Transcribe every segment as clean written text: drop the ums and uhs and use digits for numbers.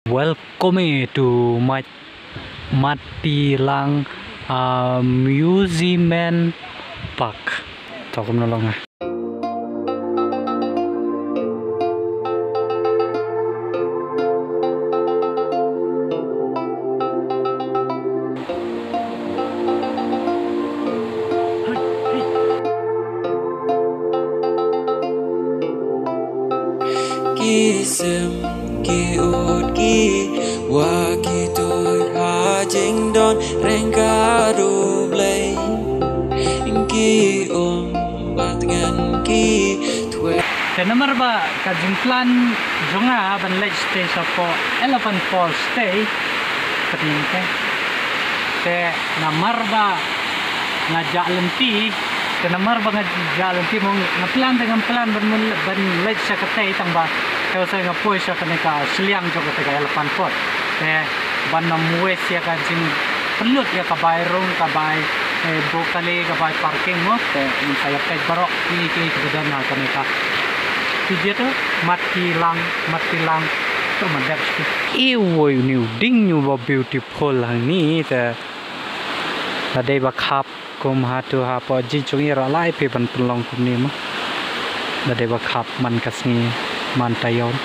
Welcome to Matilang Museum Park. Tahu menolong ah. Kisem ki ut ki wa ki tôi ha jing don rengka du blay ki bat ngan ki thwe The number ba kajing plan jonga ban lake stay sa po Elephant Falls stay kating ke te namar ba ngajak lenti te namar ba ngajak lenti mong ngaplan dengan plan ban lake sa katay tang ba kaya sa ngapoy sa kaneka siliang jog te Elephant Falls te ban namuwes ya kajing pelut ya kabay rong kabay bokale kabay parking mo te saya pej barok ki kemudian na kaneka dia tu Matilang tu mandap sikit. Iwo new ding new beautiful hang ni te. Ada bakap kum hatu apa jinjung ira lai pe ban pelong kum ni mah. Ada bakap man kasni man tayon.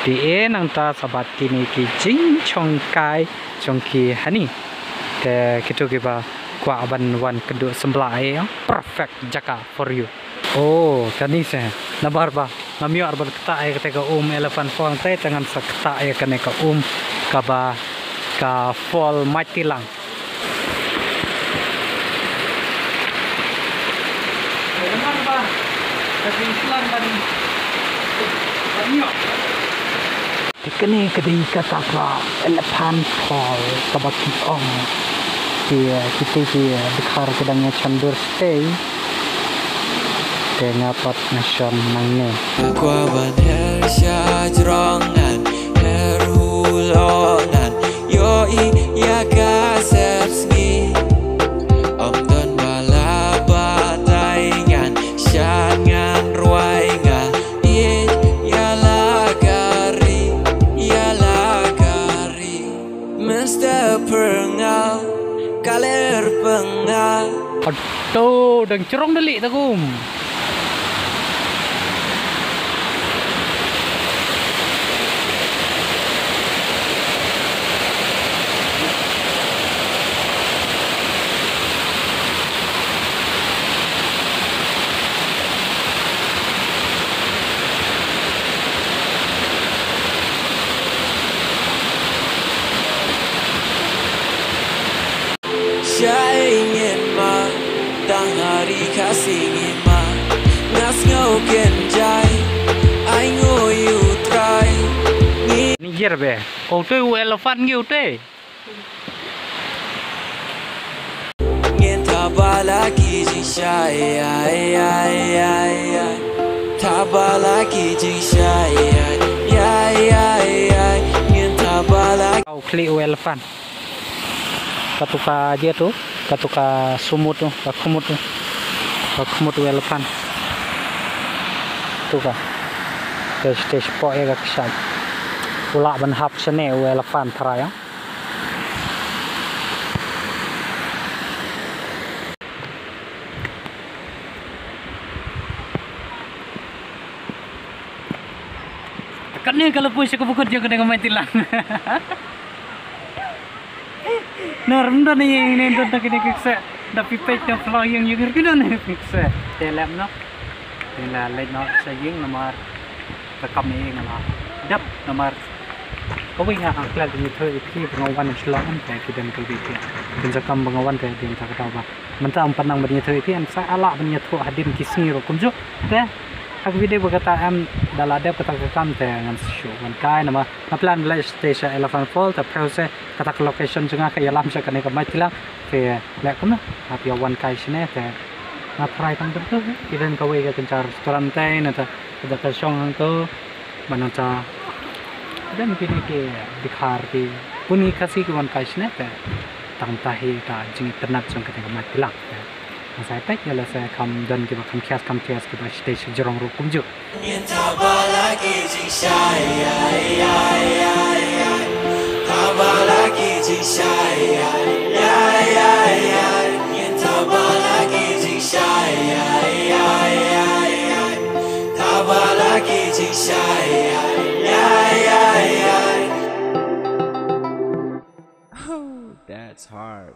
Di nang ta sabat kini ki jing chong kai chong ki hani. Te kitu ki ba kwa ban wan kedua sebelah perfect jaka for you. Oh, kani se nabar ba nami arbar kata ay ketika Elephant Falls tay tangan sa kata ay kaneka kaba ka fall Matilang. Nabar ba kasi islan tadi banyo tikani kadi kata ka Elephant Falls kaba kitong dia kita dekar kedangnya chandur stay dengan pot nasion nangne. Kwa ban her sha jrongan her hulonan yo I ya ka sersngi om don bala bataingan shangan ruainga I ya la kari mesta perngal kaler pengal aduh dan cerong delik takum. Saya ingin ma tang hari kasih ingin ma nas ngau kenjai I know you try Ni ger be o tu elephant ngiu te ngin tabala ki jing shai tabala ki jing shai ngin tabala kau kli elephant katuka dia tu katuka sumut tu kakumut elephant tu ka stage po ya kasai pula ban hap sene elephant thraya katnya kalau puisi kebukut juga dengan Matilang. Narum dah ni ini tu tak kena keksa, dah pipet yang flow yang juga kita ni keksa. Telem nak, telah late nak sayang nomor rekam ni nama, dap nomor. Kau ingat angkla ni tu itu pengawan Islam tak kita ni kerja. Penjakam pengawan tak dia tak tahu apa. Mentah penang bernyi tu itu, saya alak bernyi tu hadir kisni rokunjuk. Dah. Aku video berkata dalam ada kata rekam dengan show kan kai nama plan lake station Elephant Falls tapi proses kata location juga ke alam saya kena ke Matilang ke lek kena tapi awan kai sini ke ngapai kan betul kita kau ke kencar restoran teh nata ada kasong tu mana ta dan kini ke dikhar di puni kasih ke wan kai sini ke tang tahi ta jing ternak jong kena ke Matilang. Saya pek ya saya kam dan kita kam kias kita stage jerong rukum jo. jing shy yin tabala ki jing shy tabala ki jing shy That's hard.